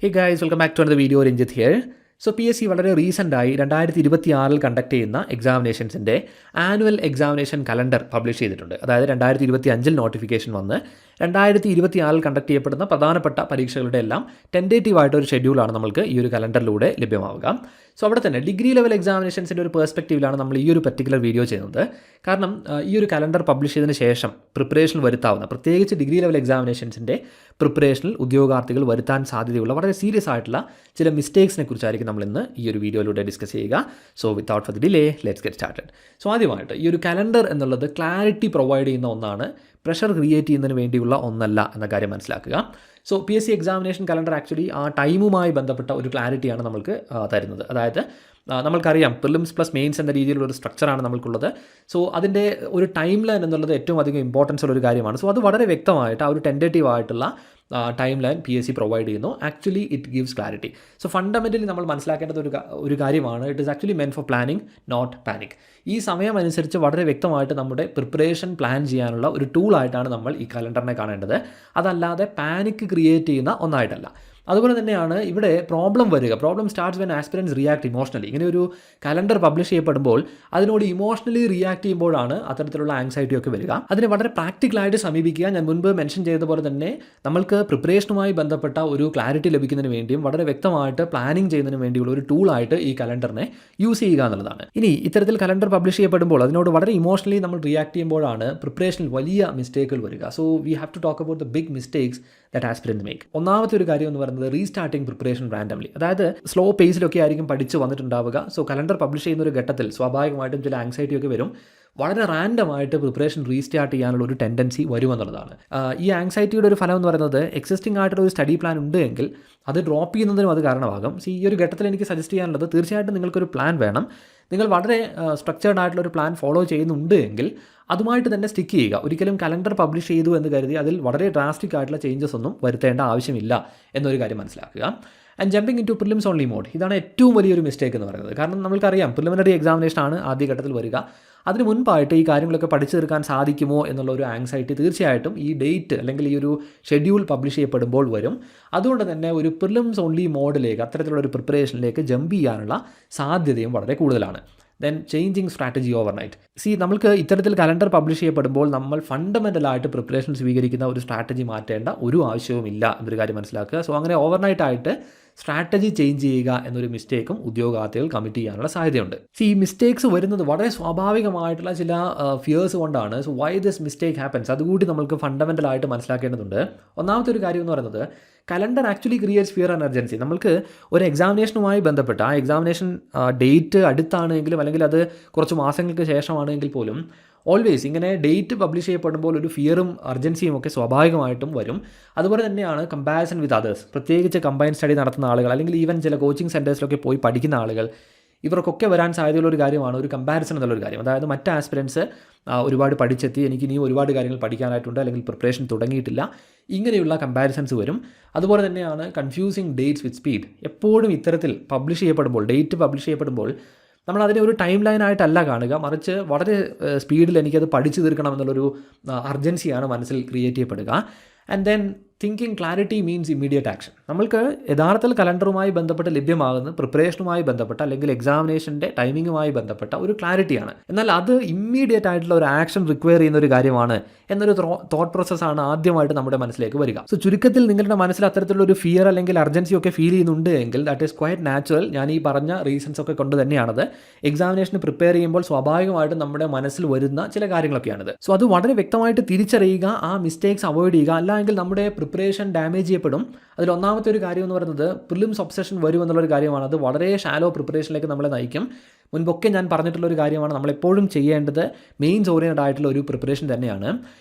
Hey guys, welcome back to another video. Ranjit here. So P S C വളരെ റീസെൻ്റായി 2026 conduct ചെയ്യുന്ന എക്സാമിനേഷൻസിൻ്റെ annual examination calendar publish ചെയ്തിട്ടുണ്ട്. അതായത് 2025 notification വന്ന് 2026 conduct ചെയ്യപ്പെടുന്ന പ്രധാനപ്പെട്ട പരീക്ഷകളുടെ എല്ലാം ടെൻറ്റേറ്റീവായിട്ടൊരു ഷെഡ്യൂളാണ് നമ്മൾക്ക് ഈ ഒരു കലണ്ടറിലൂടെ ലഭ്യമാവുക. സോ അവിടെ തന്നെ ഡിഗ്രി ലെവൽ എക്സാമിനേഷൻസിൻ്റെ ഒരു പെർസ്പെക്റ്റീവിലാണ് നമ്മൾ ഈ ഒരു പർട്ടിക്കുലർ വീഡിയോ ചെയ്യുന്നത്. കാരണം ഈ ഒരു കലണ്ടർ പബ്ലിഷ് ചെയ്തതിന് ശേഷം പ്രിപ്പറേഷൻ വരുത്താവുന്ന, പ്രത്യേകിച്ച് ഡിഗ്രി ലെവൽ എക്സാമിനേഷൻസിൻ്റെ പ്രിപ്പറേഷനിൽ ഉദ്യോഗാർത്ഥികൾ വരുത്താൻ സാധ്യതയുള്ള വളരെ സീരിയസ് ആയിട്ടുള്ള ചില മിസ്റ്റേക്സിനെ കുറിച്ചായിരിക്കും നമ്മൾ ഇന്ന് ഈ ഒരു വീഡിയോയിലൂടെ ഡിസ്കസ് ചെയ്യുക. So without fir the delay let's get started. So ആദ്യമായിട്ട് ഈ ഒരു കലണ്ടർ എന്നുള്ളത് ക്ലാരിറ്റി പ്രൊവൈഡ് ചെയ്യുന്ന ഒന്നാണ്, പ്രഷർ ക്രിയേറ്റ് ചെയ്യുന്നതിന് വേണ്ടിയുള്ള ഒന്നല്ല എന്ന കാര്യം മനസ്സിലാക്കുക. So P S C examination calendar actually ആ ടൈമുമായി ബന്ധപ്പെട്ട ഒരു ക്ലാരിറ്റിയാണ് നമ്മൾക്ക് തരുന്നത്. അതായത് നമ്മൾക്കറിയാം പ്രിലിംസ് പ്ലസ് മെയിൻസ് എന്ന രീതിയിലുള്ളൊരു സ്ട്രക്ചറാണ് നമ്മൾക്കുള്ളത്. സോ അതിൻ്റെ ഒരു ടൈം ലൈൻ എന്നുള്ളത് ഏറ്റവും അധികം ഇമ്പോർട്ടൻസ് ഉള്ളൊരു കാര്യമാണ്. സോ അത് വളരെ വ്യക്തമായിട്ട് ആ ഒരു ടെൻറ്റേറ്റീവ് ആയിട്ടുള്ള timeline P S C provide ചെയ്യുന്നു. Actually it gives clarity. So fundamentally നമ്മൾ മനസ്സിലാക്കേണ്ടത് ഒരു കാര്യമാണ്, it is actually meant for planning not panic. ഈ സമയം അനുസരിച്ച് വളരെ വ്യക്തമായിട്ട് നമ്മുടെ പ്രിപ്പറേഷൻ പ്ലാൻ ചെയ്യാനുള്ള ഒരു ടൂളായിട്ടാണ് നമ്മൾ ഈ കലണ്ടറിനെ കാണേണ്ടത്, അതല്ലാതെ പാനിക് ക്രിയേറ്റ് ചെയ്യുന്ന ഒന്നായിട്ടല്ല. അതുപോലെ തന്നെയാണ് ഇവിടെ പ്രോബ്ലം വരിക. Problem starts when aspirants react emotionally. ഇങ്ങനെ ഒരു കലണ്ടർ പബ്ലിഷ് ചെയ്യപ്പെടുമ്പോൾ അതിനോട് ഇമോഷണലി റിയാക്ട് ചെയ്യുമ്പോഴാണ് അത്തരത്തിലുള്ള ആങ്സൈറ്റി ഒക്കെ വരിക. അതിനെ വളരെ പ്രാക്ടിക്കലായിട്ട് സമീപിക്കുക. ഞാൻ മുൻപ് മെൻഷൻ ചെയ്തതുപോലെ തന്നെ നമ്മൾക്ക് പ്രിപ്പറേഷനുമായി ബന്ധപ്പെട്ട ഒരു ക്ലാരിറ്റി ലഭിക്കുന്നതിന് വേണ്ടിയും വളരെ വ്യക്തമായിട്ട് പ്ലാനിങ് ചെയ്യുന്നതിന് വേണ്ടിയുള്ള ഒരു ടൂളായിട്ട് ഈ കലണ്ടറിനെ യൂസ് ചെയ്യുക എന്നുള്ളതാണ്. ഇനി ഇത്തരത്തിൽ കലണ്ടർ പബ്ലിഷ് ചെയ്യപ്പെടുമ്പോൾ അതിനോട് വളരെ ഇമോഷണലി നമ്മൾ റിയാക്ട് ചെയ്യുമ്പോഴാണ് പ്രിപ്പറേഷനിൽ വലിയ മിസ്റ്റേക്കുകൾ വരിക. So we have to talk about the big mistakes that aspirants make. ഒന്നാമത്തെ ഒരു കാര്യം എന്ന് പറയുന്നത് റീസ്റ്റാർട്ടിങ് പ്രിപ്പറേഷൻ റാൻഡംലി. അതായത് സ്ലോ പേസിലൊക്കെ ആയിരിക്കും പഠിച്ച് വന്നിട്ടുണ്ടാവുക. സോ കലണ്ടർ പബ്ലിഷ് ചെയ്യുന്ന ഒരു ഘട്ടത്തിൽ സ്വാഭാവികമായിട്ടും ചില ആങ്സൈറ്റി ഒക്കെ വരും. വളരെ റാൻഡമായിട്ട് പ്രിപ്പറേഷൻ റീസ്റ്റാർട്ട് ചെയ്യാനുള്ള ഒരു ടെൻഡൻസി വരുമെന്നുള്ളതാണ്. ഈ ആങ്സൈറ്റിയുടെ ഒരു ഫലം എന്ന് പറയുന്നത് എക്സിസ്റ്റിംഗ് ആയിട്ടുള്ള ഒരു സ്റ്റഡി പ്ലാൻ ഉണ്ട് എങ്കിൽ അത് ഡ്രോപ്പ് ചെയ്യുന്നതിനും അത് കാരണമാകും. ഈ ഒരു ഘട്ടത്തിൽ എനിക്ക് സജസ്റ്റ് ചെയ്യാനുള്ളത്, തീർച്ചയായിട്ടും നിങ്ങൾക്കൊരു പ്ലാൻ വേണം. നിങ്ങൾ വളരെ സ്ട്രക്ചേർഡ് ആയിട്ടുള്ള ഒരു പ്ലാൻ ഫോളോ ചെയ്യുന്നുണ്ട് എങ്കിൽ അതുമായിട്ട് തന്നെ സ്റ്റിക്ക് ചെയ്യുക. ഒരിക്കലും കലണ്ടർ പബ്ലിഷ് ചെയ്തു എന്ന് കരുതി അതിൽ വളരെ ഡ്രാസ്റ്റിക് ആയിട്ടുള്ള ചേഞ്ചസ് ഒന്നും വരുത്തേണ്ട ആവശ്യമില്ല എന്നൊരു കാര്യം മനസ്സിലാക്കുക. And jumping into prelims only mode, ഇതാണ് ഏറ്റവും വലിയൊരു മിസ്റ്റേക്ക് എന്ന് പറയുന്നത്. കാരണം നമ്മൾക്കറിയാം പ്രിലിമിനറി എക്സാമിനേഷനാണ് ആദ്യഘട്ടത്തിൽ വരിക. അതിന് മുൻപായിട്ട് ഈ കാര്യങ്ങളൊക്കെ പഠിച്ചു തീർക്കാൻ സാധിക്കുമോ എന്നുള്ള ഒരു ആങ്സൈറ്റി തീർച്ചയായിട്ടും ഈ ഡേറ്റ് അല്ലെങ്കിൽ ഈ ഒരു ഷെഡ്യൂൾ പബ്ലിഷ് ചെയ്യപ്പെടുമ്പോൾ വരും. അതുകൊണ്ട് തന്നെ ഒരു പ്രിലിംസ് ഓൺലി മോഡിലേക്ക്, അത്തരത്തിലുള്ള ഒരു പ്രിപ്പറേഷനിലേക്ക് ജമ്പ് ചെയ്യാനുള്ള സാധ്യതയും വളരെ കൂടുതലാണ്. Then changing strategy overnight. നമ്മൾക്ക് ഇത്തരത്തിൽ കലണ്ടർ പബ്ലിഷ് ചെയ്യപ്പെടുമ്പോൾ നമ്മൾ ഫണ്ടമെൻ്റലായിട്ട് പ്രിപ്പറേഷൻ സ്വീകരിക്കുന്ന ഒരു സ്ട്രാറ്റജി മാറ്റേണ്ട ഒരു ആവശ്യവുമില്ല എന്നൊരു കാര്യം മനസ്സിലാക്കുക. സോ അങ്ങനെ ഓവർനൈറ്റായിട്ട് സ്ട്രാറ്റജി ചേഞ്ച് ചെയ്യുക എന്നൊരു മിസ്റ്റേക്കും ഉദ്യോഗാർത്ഥികൾ കമ്മിറ്റ് ചെയ്യാനുള്ള സാധ്യതയുണ്ട്. ഈ മിസ്റ്റേക്സ് വരുന്നത് വളരെ സ്വാഭാവികമായിട്ടുള്ള ചില ഫിയേഴ്സ് കൊണ്ടാണ്. So why this mistake happens അതുകൂടി നമ്മൾക്ക് ഫണ്ടമെൻ്റലായിട്ട് മനസ്സിലാക്കേണ്ടതുണ്ട്. ഒന്നാമത്തെ ഒരു കാര്യം എന്ന് പറയുന്നത്, calendar actually creates fear and urgency. നമ്മൾക്ക് ഒരു എക്സാമിനേഷനുമായി ബന്ധപ്പെട്ട് ആ എക്സാമിനേഷൻ ഡേറ്റ് അടുത്താണെങ്കിലും അല്ലെങ്കിൽ അത് കുറച്ച് മാസങ്ങൾക്ക് ശേഷമാണെങ്കിൽ പോലും ഓൾവേസ് ഇങ്ങനെ ഡേറ്റ് പബ്ലിഷ് ചെയ്യപ്പെടുമ്പോൾ ഒരു ഫിയറും അർജൻസിയും ഒക്കെ സ്വാഭാവികമായിട്ടും വരും. അതുപോലെ തന്നെയാണ് കമ്പാരിസൺ വിത്ത് അതേഴ്സ്, പ്രത്യേകിച്ച് കമ്പൈൻ സ്റ്റഡി നടത്തുന്ന ആളുകൾ അല്ലെങ്കിൽ ഈവൻ ചില കോച്ചിങ് സെൻറ്റേഴ്സിലൊക്കെ പോയി പഠിക്കുന്ന ആളുകൾ, ഇവർക്കൊക്കെ വരാൻ സാധ്യതയുള്ള ഒരു കാര്യമാണ് ഒരു കമ്പാരിസൺ എന്നുള്ളൊരു കാര്യം. അതായത് മറ്റ് ആസ്പിരൻസ് ഒരുപാട് പഠിച്ചെത്തി, എനിക്ക് ഇനിയും ഒരുപാട് കാര്യങ്ങൾ പഠിക്കാനായിട്ടുണ്ട് അല്ലെങ്കിൽ പ്രിപ്പറേഷൻ തുടങ്ങിയിട്ടില്ല, ഇങ്ങനെയുള്ള കമ്പാരിസൺസ് വരും. അതുപോലെ തന്നെയാണ് കൺഫ്യൂസിങ് ഡേറ്റ്സ് വിത്ത് സ്പീഡ്. എപ്പോഴും ഇത്തരത്തിൽ പബ്ലിഷ് ചെയ്യപ്പെടുമ്പോൾ, ഡേറ്റ് പബ്ലിഷ് ചെയ്യപ്പെടുമ്പോൾ നമ്മൾ അതിനെ ഒരു ടൈം ലൈനായിട്ടല്ല കാണുക, മറിച്ച് വളരെ സ്പീഡിൽ എനിക്കത് പഠിച്ചു തീർക്കണം എന്നുള്ളൊരു അർജൻസിയാണ് മനസ്സിൽ ക്രിയേറ്റ് ചെയ്യപ്പെടുക. And then thinking clarity means immediate action. നമ്മൾക്ക് യഥാർത്ഥത്തിൽ കലണ്ടറുമായി ബന്ധപ്പെട്ട് ലഭ്യമാകുന്ന പ്രിപ്പറേഷനുമായി ബന്ധപ്പെട്ട അല്ലെങ്കിൽ എക്സാമിനേഷൻ്റെ ടൈമിങ്ങുമായി ബന്ധപ്പെട്ട ഒരു ക്ലാരിറ്റിയാണ്. എന്നാൽ അത് ഇമ്മീഡിയറ്റ് ആയിട്ടുള്ള ഒരു ആക്ഷൻ റിക്വയർ ചെയ്യുന്ന ഒരു കാര്യമാണ് എന്നൊരു തോട്ട് പ്രോസസ്സാണ് ആദ്യമായിട്ട് നമ്മുടെ മനസ്സിലേക്ക് വരിക. സോ ചുരുക്കത്തിൽ നിങ്ങളുടെ മനസ്സിൽ അത്തരത്തിലുള്ള ഒരു ഫിയർ അല്ലെങ്കിൽ അർജൻസി ഒക്കെ ഫീൽ ചെയ്യുന്നുണ്ട് എങ്കിൽ ദാറ്റ് ഈസ് ക്വയറ്റ് നാച്ചുറൽ. ഞാൻ ഈ പറഞ്ഞ റീസൺസ് ഒക്കെ കൊണ്ട് തന്നെയാണത്. എക്സാമിനേഷന് പ്രിപ്പയർ ചെയ്യുമ്പോൾ സ്വാഭാവികമായിട്ടും നമ്മുടെ മനസ്സിൽ വരുന്ന ചില കാര്യങ്ങളൊക്കെയാണിത്. സോ അത് വളരെ വ്യക്തമായിട്ട് തിരിച്ചറിയുക, ആ മിസ്റ്റേക്സ് അവോയ്ഡ് ചെയ്യുക, അല്ലെങ്കിൽ നമ്മുടെ പ്രിപ്പറേഷൻ ഡാമേജ് ചെയ്യപ്പെടും. അതിൽ ഒന്നാമത്തെ ഒരു കാര്യം എന്ന് പറയുന്നത് പ്രിലിംസ് ഒബ്സഷൻ വരും എന്നുള്ളൊരു കാര്യമാണ്. അത് വളരെ ഷാലോ പ്രിപ്പറേഷനിലേക്ക് നമ്മളെ നയിക്കും. മുൻപൊക്കെ ഞാൻ പറഞ്ഞിട്ടുള്ളൊരു കാര്യമാണ്, നമ്മളെപ്പോഴും ചെയ്യേണ്ടത് മെയിൻസ് ഓറിയൻറ്റഡ് ആയിട്ടുള്ള ഒരു പ്രിപ്പറേഷൻ തന്നെയാണ്.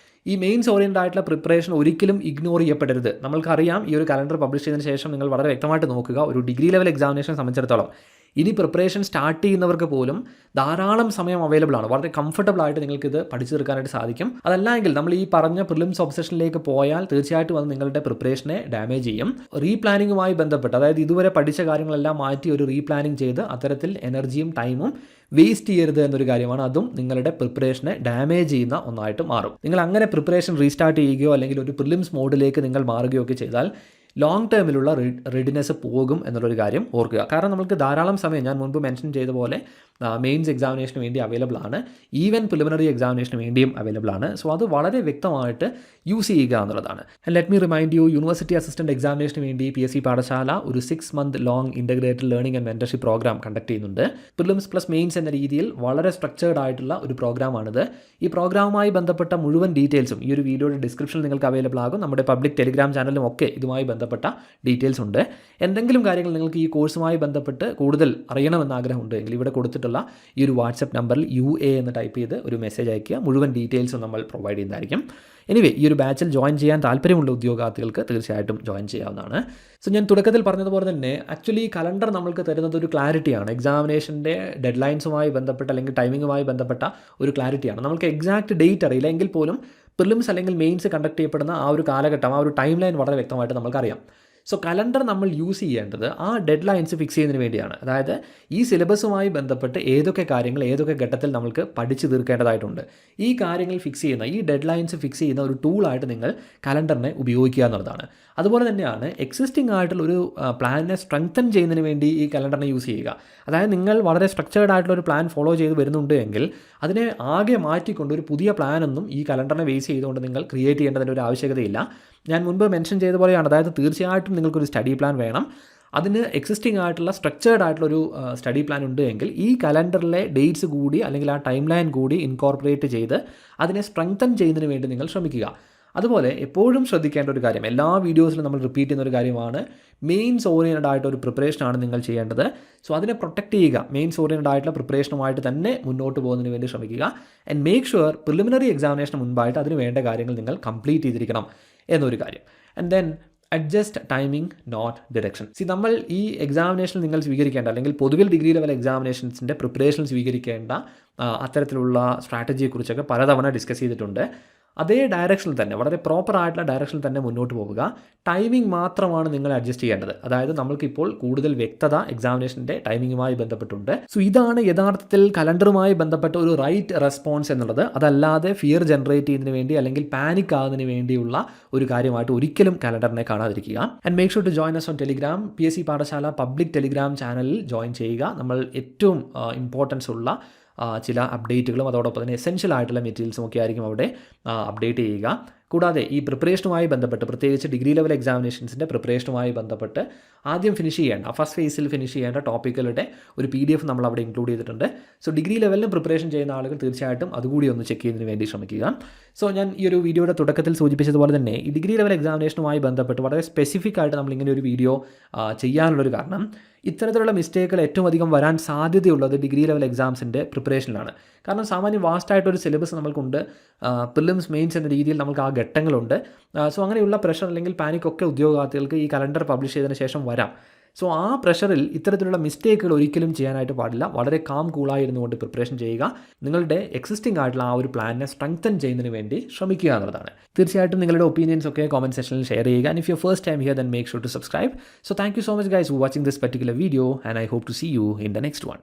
ഈ മെയിൻസ് ഓറിയൻറ്റഡ് ആയിട്ടുള്ള പ്രിപ്പറേഷൻ ഒരിക്കലും ഇഗ്നോർ ചെയ്യപ്പെടരുത്. നമ്മൾക്കറിയാം ഈ ഒരു കലണ്ടർ പബ്ലിഷ് ചെയ്തതിന് ശേഷം നിങ്ങൾ വളരെ വ്യക്തമായിട്ട് നോക്കുക, ഒരു ഡിഗ്രി ലെവൽ എക്സാമിനേഷൻ സംബന്ധിച്ചിടത്തോളം ഇനി പ്രിപ്പറേഷൻ സ്റ്റാർട്ട് ചെയ്യുന്നവർക്ക് പോലും ധാരാളം സമയം അവൈലബിൾ ആണ്. വളരെ കംഫർട്ടബിൾ ആയിട്ട് നിങ്ങൾക്കിത് പഠിച്ചു തീർക്കാനായിട്ട് സാധിക്കും. അതല്ല എങ്കിൽ നമ്മൾ ഈ പറഞ്ഞ പ്രിലിംസ് ഒബ്സഷനിലേക്ക് പോയാൽ തീർച്ചയായിട്ടും അത് നിങ്ങളുടെ പ്രിപ്പറേഷനെ ഡാമേജ് ചെയ്യും. റീപ്ലാനിങ്ങുമായി ബന്ധപ്പെട്ട്, അതായത് ഇതുവരെ പഠിച്ച കാര്യങ്ങളെല്ലാം മാറ്റി ഒരു റീപ്ലാനിങ് ചെയ്ത് അത്തരത്തിൽ എനർജിയും ടൈമും വേസ്റ്റ് ചെയ്യരുത് എന്നൊരു കാര്യമാണ്. അതും നിങ്ങളുടെ പ്രിപ്പറേഷനെ ഡാമേജ് ചെയ്യുന്ന ഒന്നായിട്ട് മാറും. നിങ്ങൾ അങ്ങനെ പ്രിപ്പറേഷൻ റീസ്റ്റാർട്ട് ചെയ്യുകയോ അല്ലെങ്കിൽ ഒരു പ്രിലിംസ് മോഡിലേക്ക് നിങ്ങൾ മാറുകയോ ഒക്കെ ചെയ്താൽ ലോങ് ടേമിലുള്ള റെഡിനെസ് പോകും എന്നുള്ളൊരു കാര്യം ഓർക്കുക. കാരണം നമുക്ക് ധാരാളം സമയം ഞാൻ മുൻപ് മെൻഷൻ ചെയ്ത പോലെ മെയിൻസ് എക്സാമിനേഷന് വേണ്ടി അവൈലബിൾ ആണ്, ഈവൻ പ്രിലിമിനറി എക്സാമിനേഷന് വേണ്ടിയും അവൈലബിൾ ആണ്. സോ അത് വളരെ വ്യക്തമായിട്ട് യൂസ് ചെയ്യുക എന്നുള്ളതാണ്. And let me remind you, university assistant എക്സാമിനേഷന് വേണ്ടി PSC പാഠശാല ഒരു 6 month long integrated learning and mentorship program conduct ചെയ്യുന്നുണ്ട്. പ്രിലിംസ് പ്ലസ് മെയിൻസ് എന്ന രീതിയിൽ വളരെ സ്ട്രക്ചേർഡ് ആയിട്ടുള്ള ഒരു പ്രോഗ്രാമാണിത്. ഈ പ്രോഗ്രാമുമായി ബന്ധപ്പെട്ട മുഴുവൻ ഡീറ്റെയിൽസും ഈ ഒരു വീഡിയോയുടെ ഡിസ്ക്രിപ്ഷനിൽ നിങ്ങൾക്ക് അവൈലബിൾ ആകും. നമ്മുടെ പബ്ലിക് ടെലിഗ്രാം ചാനലിലും ഒക്കെ ഇതുമായി ബന്ധപ്പെട്ട ഡീറ്റെയിൽസ് ഉണ്ട്. എന്തെങ്കിലും കാര്യങ്ങൾ നിങ്ങൾക്ക് ഈ കോഴ്സുമായി ബന്ധപ്പെട്ട് കൂടുതൽ അറിയണമെന്ന് ആഗ്രഹമുണ്ട് എങ്കിൽ ഇവിടെ കൊടുത്തിട്ടുള്ള ഈ ഒരു വാട്സപ്പ് നമ്പറിൽ UA എന്ന് ടൈപ്പ് ചെയ്ത് ഒരു മെസ്സേജ് അയക്കുക. മുഴുവൻ ഡീറ്റെയിൽസും നമ്മൾ പ്രൊവൈഡ് ചെയ്യുന്നതായിരിക്കും. എനിവേ, ഈ ഒരു ബാച്ചിൽ ജോയിൻ ചെയ്യാൻ താല്പര്യമുള്ള ഉദ്യോഗാർത്ഥികൾക്ക് തീർച്ചയായിട്ടും ജോയിൻ ചെയ്യാവുന്നതാണ്. സോ ഞാൻ തുടക്കത്തിൽ പറഞ്ഞതുപോലെ തന്നെ ആക്ച്വലി കലണ്ടർ നമ്മൾക്ക് തരുന്നത് ഒരു ക്ലാരിറ്റിയാണ്. എക്സാമിനേഷൻ്റെ ഡെഡ്ലൈൻസുമായി ബന്ധപ്പെട്ട അല്ലെങ്കിൽ ടൈമിങ്ങുമായി ബന്ധപ്പെട്ട ഒരു ക്ലാരിറ്റിയാണ്. നമുക്ക് എക്സാക്റ്റ് ഡേറ്റ് അറിയില്ല എങ്കിൽ പോലും പ്രിലിംസ് അല്ലെങ്കിൽ മെയിൻസ് കണ്ടക്ട് ചെയ്യപ്പെടുന്ന ആ ഒരു കാലഘട്ടം, ആ ഒരു ടൈം ലൈൻ വളരെ വ്യക്തമായിട്ട് നമുക്കറിയാം. സോ കലണ്ടർ നമ്മൾ യൂസ് ചെയ്യേണ്ടത് ആ ഡെഡ് ലൈൻസ് ഫിക്സ് ചെയ്യുന്നതിന് വേണ്ടിയാണ്. അതായത് ഈ സിലബസുമായി ബന്ധപ്പെട്ട് ഏതൊക്കെ കാര്യങ്ങൾ ഏതൊക്കെ ഘട്ടത്തിൽ നമുക്ക് പഠിച്ചു തീർക്കേണ്ടതായിട്ടുണ്ട്, ഈ കാര്യങ്ങൾ ഫിക്സ് ചെയ്യുന്ന, ഈ ഡെഡ് ലൈൻസ് ഫിക്സ് ചെയ്യുന്ന ഒരു ടൂളായിട്ട് നിങ്ങൾ കലണ്ടറിനെ ഉപയോഗിക്കുക എന്നുള്ളതാണ്. അതുപോലെ തന്നെയാണ് എക്സിസ്റ്റിംഗ് ആയിട്ടുള്ള ഒരു പ്ലാനിനെ സ്ട്രെങ്തൻ ചെയ്യുന്നതിന് വേണ്ടി ഈ കലണ്ടറിനെ യൂസ് ചെയ്യുക. അതായത് നിങ്ങൾ വളരെ സ്ട്രക്ചേർഡ് ആയിട്ടുള്ള ഒരു പ്ലാൻ ഫോളോ ചെയ്ത് വരുന്നുണ്ട് എങ്കിൽ അതിനെ ആകെ മാറ്റിക്കൊണ്ട് ഒരു പുതിയ പ്ലാനൊന്നും ഈ കലണ്ടറിനെ ബേസ് ചെയ്തുകൊണ്ട് നിങ്ങൾ ക്രിയേറ്റ് ചെയ്യേണ്ടതിൻ്റെ ഒരു ആവശ്യകതയില്ല. ഞാൻ മുൻപ് മെൻഷൻ ചെയ്ത പോലെയാണ്, അതായത് തീർച്ചയായിട്ടും നിങ്ങൾക്കൊരു സ്റ്റഡി പ്ലാൻ വേണം. അതിന് എക്സിസ്റ്റിംഗ് ആയിട്ടുള്ള സ്ട്രക്ചേർഡ് ആയിട്ടുള്ളൊരു സ്റ്റഡി പ്ലാൻ ഉണ്ട് എങ്കിൽ ഈ കലണ്ടറിലെ ഡേറ്റ്സ് കൂടി അല്ലെങ്കിൽ ആ ടൈം ലൈൻ കൂടി ഇൻകോർപ്പറേറ്റ് ചെയ്ത് അതിനെ സ്ട്രെങ്തൻ ചെയ്യുന്നതിന് വേണ്ടി നിങ്ങൾ ശ്രമിക്കുക. അതുപോലെ എപ്പോഴും ശ്രദ്ധിക്കേണ്ട ഒരു കാര്യം, എല്ലാ വീഡിയോസിലും നമ്മൾ റിപ്പീറ്റ് ചെയ്യുന്ന ഒരു കാര്യമാണ്, മെയിൻസ് ഓറിയൻറ്റഡ് ആയിട്ടൊരു പ്രിപ്പറേഷനാണ് നിങ്ങൾ ചെയ്യേണ്ടത്. സോ അതിനെ പ്രൊട്ടക്റ്റ് ചെയ്യുക. മെയിൻസ് ഓറിയൻറ്റഡ് ആയിട്ടുള്ള പ്രിപ്പറേഷനുമായിട്ട് തന്നെ മുന്നോട്ട് പോകുന്നതിന് വേണ്ടി ശ്രമിക്കുക. ആൻഡ് മേക്ക് ഷുവർ പ്രിലിമിനറി എക്സാമിനേഷന് മുൻപായിട്ട് അതിന് വേണ്ട കാര്യങ്ങൾ നിങ്ങൾ കംപ്ലീറ്റ് ചെയ്തിരിക്കണം എന്നൊരു കാര്യം. And then adjust timing not direction. നമ്മൾ ഈ എക്സാമിനേഷനിൽ നിങ്ങൾ സ്വീകരിക്കേണ്ട അല്ലെങ്കിൽ പൊതുവിൽ ഡിഗ്രി ലെവൽ എക്സാമിനേഷൻസിൻ്റെ പ്രിപ്പറേഷൻ സ്വീകരിക്കേണ്ട അത്തരത്തിലുള്ള സ്ട്രാറ്റജിയെക്കുറിച്ചൊക്കെ പലതവണ ഡിസ്കസ് ചെയ്തിട്ടുണ്ട്. അതേ ഡയറക്ഷനിൽ തന്നെ, വളരെ പ്രോപ്പർ ആയിട്ടുള്ള ഡയറക്ഷനിൽ തന്നെ മുന്നോട്ട് പോവുക. ടൈമിംഗ് മാത്രമാണ് നിങ്ങൾ അഡ്ജസ്റ്റ് ചെയ്യേണ്ടത്. അതായത് നമ്മൾക്കിപ്പോൾ കൂടുതൽ വ്യക്തത എക്സാമിനേഷൻ്റെ ടൈമിങ്ങുമായി ബന്ധപ്പെട്ടുണ്ട്. സോ ഇതാണ് യഥാർത്ഥത്തിൽ കലണ്ടറുമായി ബന്ധപ്പെട്ട ഒരു റൈറ്റ് റെസ്പോൺസ് എന്നുള്ളത്. അതല്ലാതെ ഫിയർ ജനറേറ്റ് ചെയ്യുന്നതിന് വേണ്ടി അല്ലെങ്കിൽ പാനിക് ആകുന്നതിന് വേണ്ടിയുള്ള ഒരു കാര്യമായിട്ട് ഒരിക്കലും കലണ്ടറിനെ കാണാതിരിക്കുക. And make sure to join us on Telegram. PSC Pathashala public Telegram ചാനലിൽ ജോയിൻ ചെയ്യുക. നമ്മൾ ഏറ്റവും ഇമ്പോർട്ടൻസ് ഉള്ള ചില അപ്ഡേറ്റുകളും അതോടൊപ്പം തന്നെ എസെൻഷ്യൽ ആയിട്ടുള്ള മെറ്റീരിയൽസും ഒക്കെ ആയിരിക്കും അവിടെ അപ്ഡേറ്റ് ചെയ്യുക. കൂടാതെ ഈ പ്രിപ്പറേഷനുമായി ബന്ധപ്പെട്ട്, പ്രത്യേകിച്ച് ഡിഗ്രി ലെവൽ എക്സാമിനേഷൻസിൻ്റെ പ്രിപ്പറേഷനുമായി ബന്ധപ്പെട്ട് ആദ്യം ഫിനിഷ് ചെയ്യേണ്ട, ഫസ്റ്റ് ഫേസിൽ ഫിനിഷ് ചെയ്യേണ്ട ടോപ്പിക്കുകളുടെ ഒരു PDF നമ്മൾ അവിടെ ഇൻക്ലൂഡ് ചെയ്തിട്ടുണ്ട്. സോ ഡിഗ്രി ലെവലിന് പ്രിപ്പറേഷൻ ചെയ്യുന്ന ആളുകൾ തീർച്ചയായിട്ടും അതുകൂടി ഒന്ന് ചെക്ക് ചെയ്യുന്നതിന് വേണ്ടി ശ്രമിക്കുക. സോ ഞാൻ ഈ ഒരു വീഡിയോയുടെ തുടക്കത്തിൽ സൂചിപ്പിച്ചതുപോലെ തന്നെ ഈ ഡിഗ്രി ലെവൽ എക്സാമിനേഷനുമായി ബന്ധപ്പെട്ട് വളരെ സ്പെസിഫിക് ആയിട്ട് നമ്മളിങ്ങനെ ഒരു വീഡിയോ ചെയ്യാനുള്ളൊരു കാരണം, ഇത്തരത്തിലുള്ള മിസ്റ്റേക്കുകൾ ഏറ്റവും അധികം വരാൻ സാധ്യതയുള്ളത് ഡിഗ്രി ലെവൽ എക്സാംസിൻ്റെ പ്രിപ്പറേഷനിലാണ്. കാരണം സാമാന്യം വാസ്റ്റായിട്ടൊരു സിലബസ് നമ്മൾക്കുണ്ട്. പ്രിലിംസ് മെയിൻസ് എന്ന രീതിയിൽ നമുക്ക് ആ ഘട്ടങ്ങളുണ്ട്. സോ അങ്ങനെയുള്ള പ്രഷർ അല്ലെങ്കിൽ പാനിക് ഒക്കെ ഉദ്യോഗാർത്ഥികൾക്ക് ഈ കലണ്ടർ പബ്ലിഷ് ചെയ്തതിന് ശേഷം വരാം. സോ ആ പ്രഷറിൽ ഇത്തരത്തിലുള്ള മിസ്റ്റേക്കുകൾ ഒരിക്കലും ചെയ്യാനായിട്ട് പാടില്ല. വളരെ കാം കൂളായിരുന്നുകൊണ്ട് പ്രിപ്പറേഷൻ ചെയ്യുക. നിങ്ങളുടെ എക്സിസ്റ്റിംഗ് ആയിട്ടുള്ള ആ ഒരു പ്ലാനിനെ സ്ട്രെങ്തൻ ചെയ്യുന്നതിന് വേണ്ടി ശ്രമിക്കുക എന്നുള്ളതാണ്. തീർച്ചയായിട്ടും നിങ്ങളുടെ ഒപ്പീനിയൻസ് ഒക്കെ കോമെന്റ് സെക്ഷനിൽ ഷെയർ ചെയ്യുക. And if you first time here, then make sure to subscribe. So thank you so much guys for watching this particular video, and I hope to see you in the next one.